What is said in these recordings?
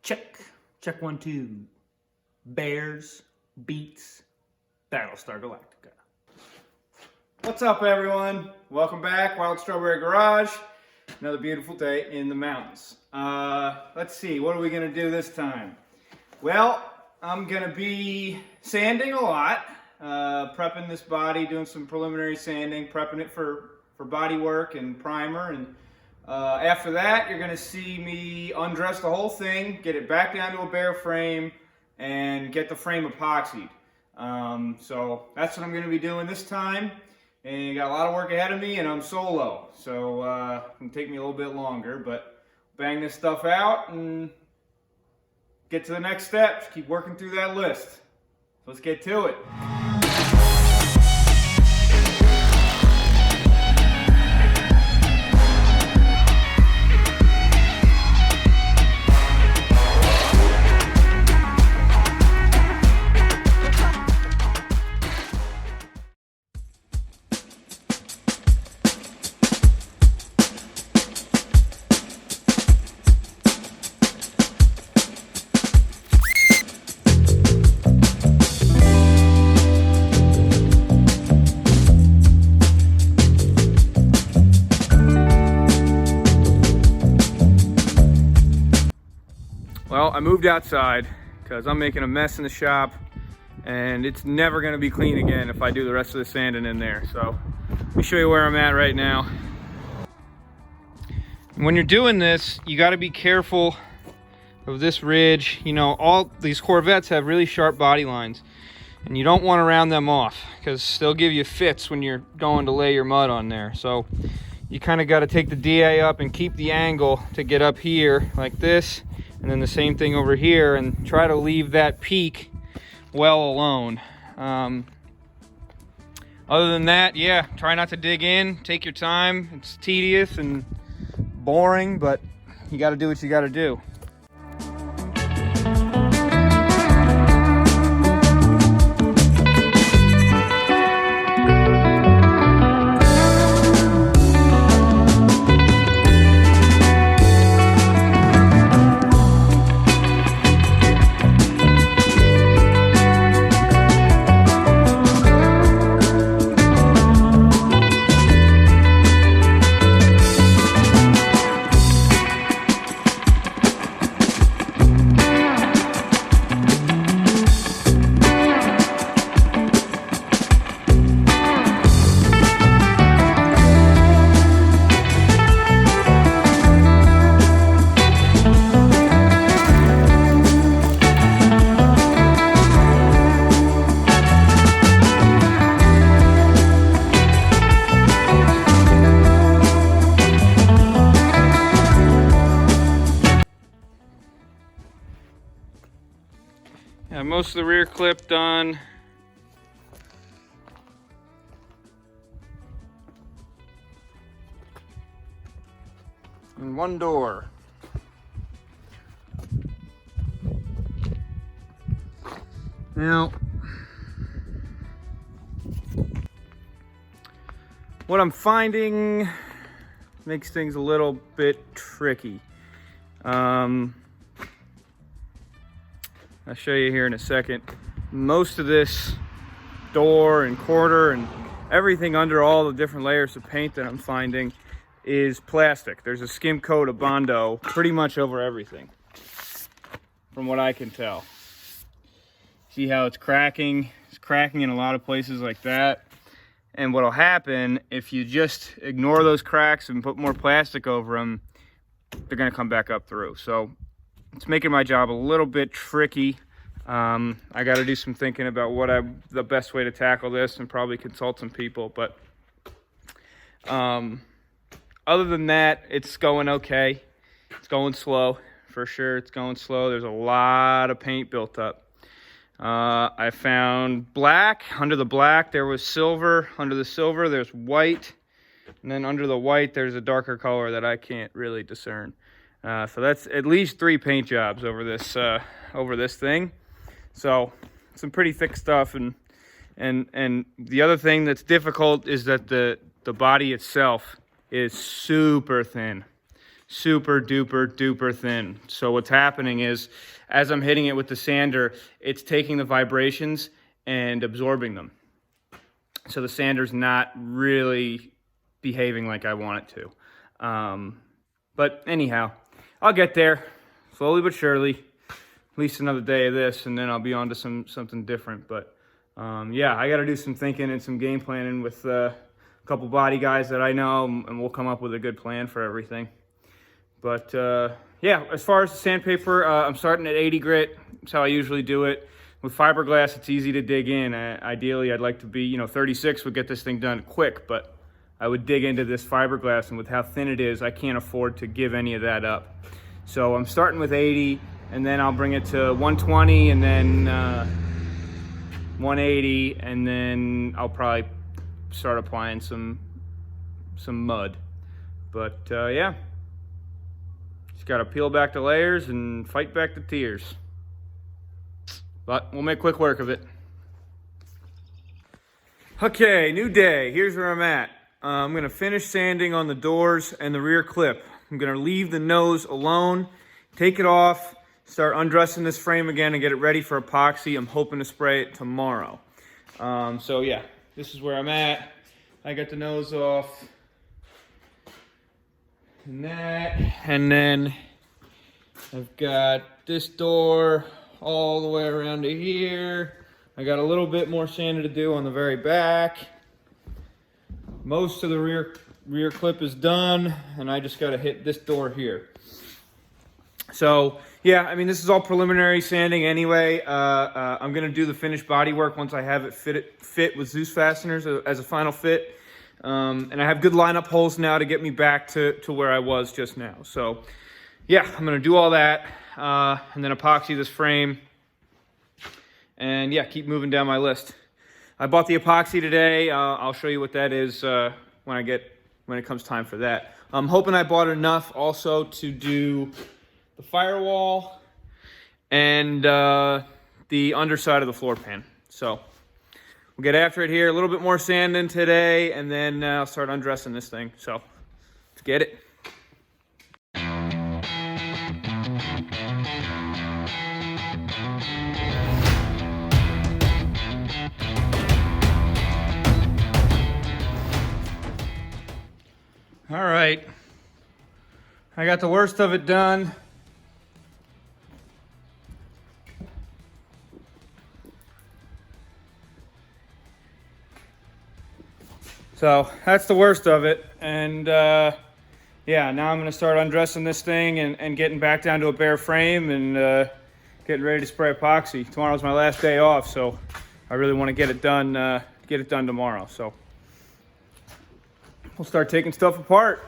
Check. Check 1, 2. Bears beats Battlestar Galactica. What's up, everyone? Welcome back, Wild Strawberry Garage. Another beautiful day in the mountains. Let's see, what are we gonna do this time? Well, I'm gonna be sanding a lot, prepping this body, doing some preliminary sanding, prepping it for body work and primer, and after that, you're gonna see me undress the whole thing, get it back down to a bare frame, and get the frame epoxied. So that's what I'm gonna be doing this time. And got a lot of work ahead of me, and I'm solo, so it's gonna take me a little bit longer, but bang this stuff out and get to the next steps. Keep working through that list. So let's get to it. Well, I moved outside because I'm making a mess in the shop and it's never going to be clean again if I do the rest of the sanding in there. So let me show you where I'm at right now. When you're doing this, you got to be careful of this ridge. You know, all these Corvettes have really sharp body lines and you don't want to round them off because they'll give you fits when you're going to lay your mud on there. So you kind of got to take the DA up and keep the angle to get up here like this. And then the same thing over here, and try to leave that peak well alone. Other than that, yeah, try not to dig in. Take your time. It's tedious and boring, but you got to do what you got to do. Most of the rear clip done. And one door. Now, what I'm finding makes things a little bit tricky. I'll show you here in a second. Most of this door and quarter and everything under all the different layers of paint that I'm finding is plastic. There's a skim coat of Bondo pretty much over everything, from what I can tell. See how it's cracking? It's cracking in a lot of places like that. And what'll happen if you just ignore those cracks and put more plastic over them, they're gonna come back up through. So it's making my job a little bit tricky. I got to do some thinking about the best way to tackle this, and probably consult some people. But other than that, it's going okay. It's going slow for sure. It's going slow. There's a lot of paint built up. I found black. Under the black there was silver. Under the silver there's white, and then under the white there's a darker color that I can't really discern. So that's at least 3 paint jobs over this thing. So some pretty thick stuff, and the other thing that's difficult is that the body itself is super thin. super duper thin. So what's happening is, as I'm hitting it with the sander, it's taking the vibrations and absorbing them. So the sander's not really behaving like I want it to. But anyhow, I'll get there slowly but surely. At least another day of this, and then I'll be on to something different. But yeah, I got to do some thinking and some game planning with a couple body guys that I know, and we'll come up with a good plan for everything. But yeah, as far as the sandpaper, I'm starting at 80 grit. That's how I usually do it. With fiberglass, it's easy to dig in. Ideally, I'd like to be, 36 would get this thing done quick, but I would dig into this fiberglass, and with how thin it is, I can't afford to give any of that up. So I'm starting with 80, and then I'll bring it to 120, and then 180, and then I'll probably start applying some mud. But yeah, just gotta peel back the layers and fight back the tears. But we'll make quick work of it. Okay, new day. Here's where I'm at. I'm gonna finish sanding on the doors and the rear clip. I'm gonna leave the nose alone, take it off, start undressing this frame again and get it ready for epoxy. I'm hoping to spray it tomorrow. So yeah, this is where I'm at. I got the nose off and that, and then I've got this door all the way around to here. I got a little bit more sanding to do on the very back. Most of the rear clip is done, and I just got to hit this door here. So yeah, I mean, this is all preliminary sanding anyway. I'm gonna do the finished bodywork once I have it fit with Zeus fasteners as a final fit. And I have good lineup holes now to get me back to where I was just now. So yeah, I'm gonna do all that, and then epoxy this frame, and yeah, keep moving down my list. I bought the epoxy today. I'll show you what that is when it comes time for that. I'm hoping I bought enough also to do the firewall and the underside of the floor pan. So we'll get after it here. A little bit more sanding today, and then I'll start undressing this thing. So let's get it. All right, I got the worst of it done. So that's the worst of it, and yeah, now I'm gonna start undressing this thing and getting back down to a bare frame and getting ready to spray epoxy. Tomorrow's my last day off, so I really want to get it done tomorrow. So we'll start taking stuff apart.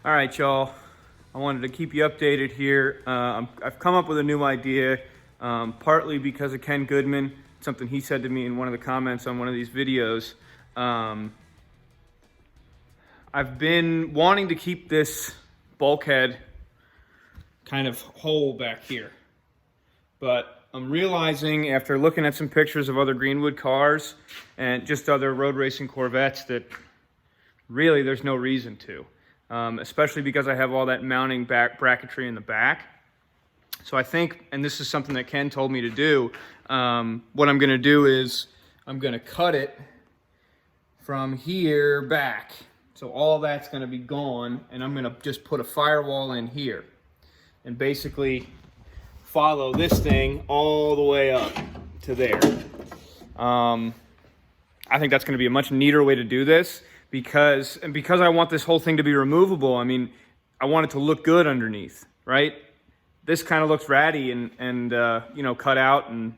All right, y'all. I wanted to keep you updated here. I've come up with a new idea, partly because of Ken Goodman, something he said to me in one of the comments on one of these videos. I've been wanting to keep this bulkhead kind of hole back here. But I'm realizing after looking at some pictures of other Greenwood cars and just other road racing Corvettes that really there's no reason to, especially because I have all that mounting back bracketry in the back. So I think, and this is something that Ken told me to do, what I'm going to do is I'm going to cut it from here back. So all that's going to be gone, and I'm going to just put a firewall in here and basically follow this thing all the way up to there. I think that's going to be a much neater way to do this because I want this whole thing to be removable. I mean, I want it to look good underneath, right? This kind of looks ratty and you know, cut out and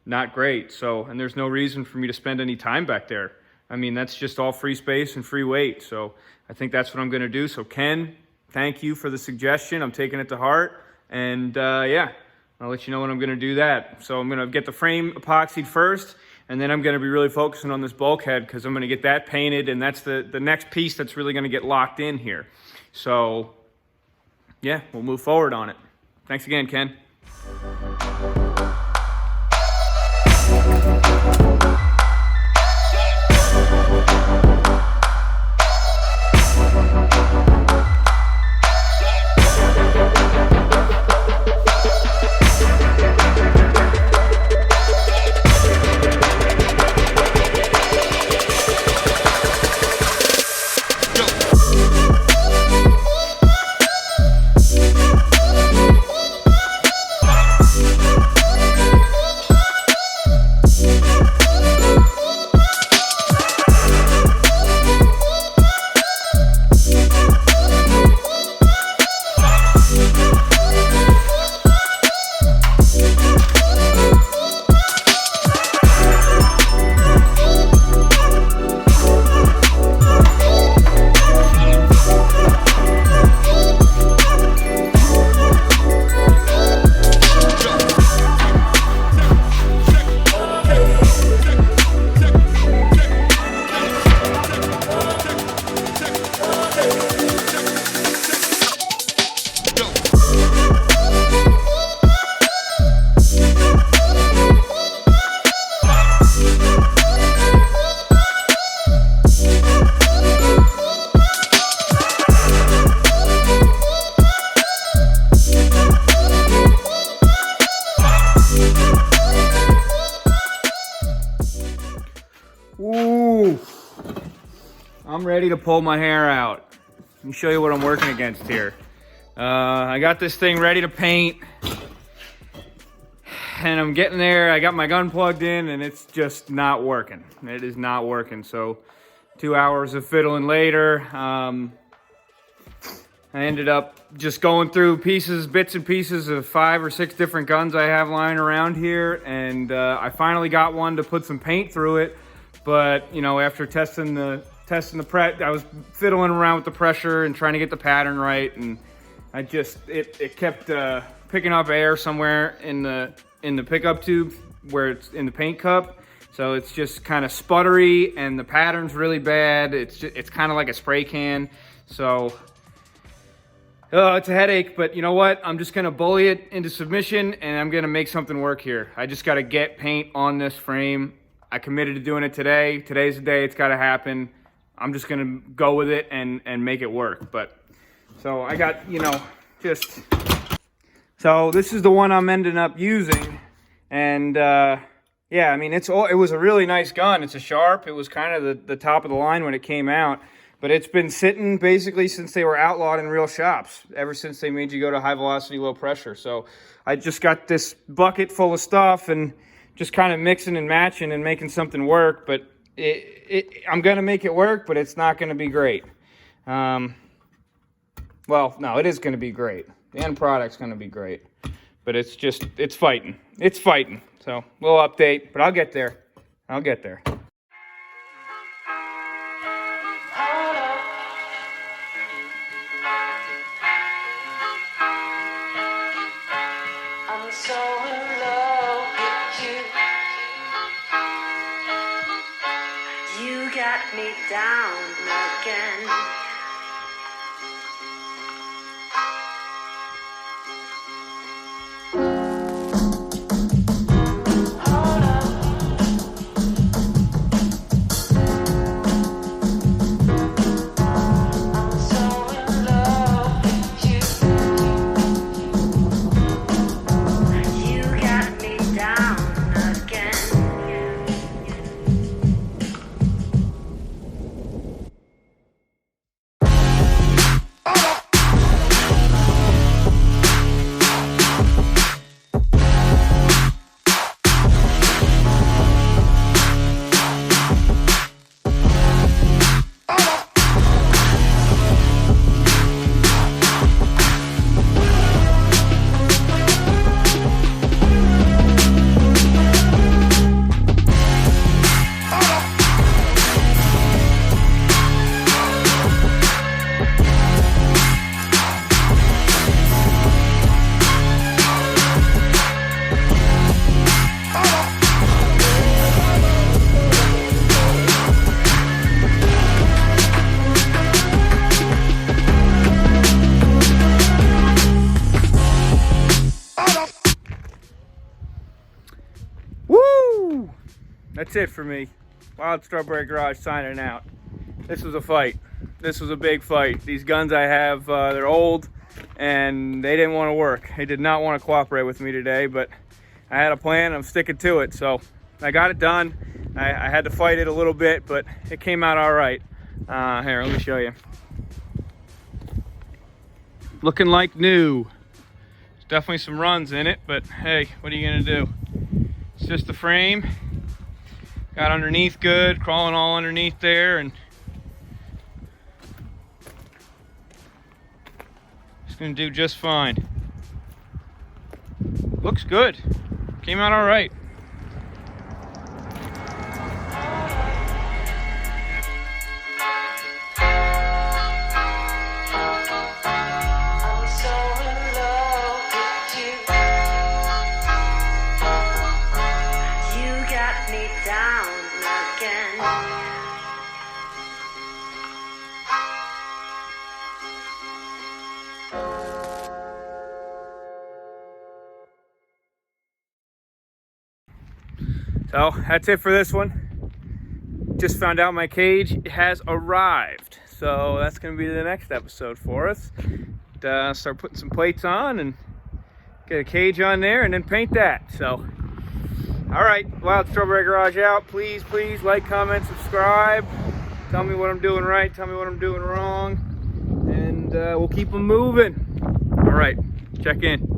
not great. So, and there's no reason for me to spend any time back there. I mean, that's just all free space and free weight. So I think that's what I'm going to do. So Ken, thank you for the suggestion. I'm taking it to heart. And yeah, I'll let you know when I'm going to do that. So I'm going to get the frame epoxied first, and then I'm going to be really focusing on this bulkhead because I'm going to get that painted, and that's the next piece that's really going to get locked in here. So yeah, we'll move forward on it. Thanks again, Ken. Ooh, I'm ready to pull my hair out. Let me show you what I'm working against here. I got this thing ready to paint, and I'm getting there. I got my gun plugged in, and it's just not working. It is not working. So 2 hours of fiddling later, I ended up just going through bits and pieces of 5 or 6 different guns I have lying around here, and I finally got one to put some paint through it. But you know, after testing the I was fiddling around with the pressure and trying to get the pattern right, and I just it kept picking up air somewhere in the pickup tube where it's in the paint cup. So it's just kind of sputtery, and the pattern's really bad. It's kind of like a spray can. So it's a headache, but you know what? I'm just gonna bully it into submission, and I'm gonna make something work here. I just gotta get paint on this frame. I committed to doing it today. Today's the day it's gotta happen. I'm just gonna go with it and make it work. But so I got, you know, so this is the one I'm ending up using, and yeah, I mean, it was a really nice gun. It's a Sharp. It was kind of the top of the line when it came out, but it's been sitting basically since they were outlawed in real shops, ever since they made you go to high velocity, low pressure. So I just got this bucket full of stuff and just kind of mixing and matching and making something work. But I'm going to make it work, but it's not going to be great. Well, no, it is going to be great. The end product's going to be great. But it's fighting. It's fighting. So we'll update, but I'll get there. I'll get there. I'm so in love with you. You got me down again. that's it for me. Wild Strawberry Garage signing out. This was a fight. This was a big fight. These guns I have, they're old, and they didn't want to work. They did not want to cooperate with me today, but I had a plan. I'm sticking to it, so I got it done. I had to fight it a little bit, but it came out all right. Here, let me show you. Looking like new. There's definitely some runs in it, but hey, what are you gonna do? It's just the frame. Got underneath good, crawling all underneath there, and it's gonna do just fine. Looks good. Came out all right. I'm so in love with you. You got me down again. So that's it for this one. Just found out my cage has arrived. So that's gonna be the next episode for us. Start putting some plates on and get a cage on there and then paint that. So, all right, Wild Strawberry Garage out. Please, please like, comment, subscribe. Tell me what I'm doing right, tell me what I'm doing wrong. And we'll keep them moving. All right, check in.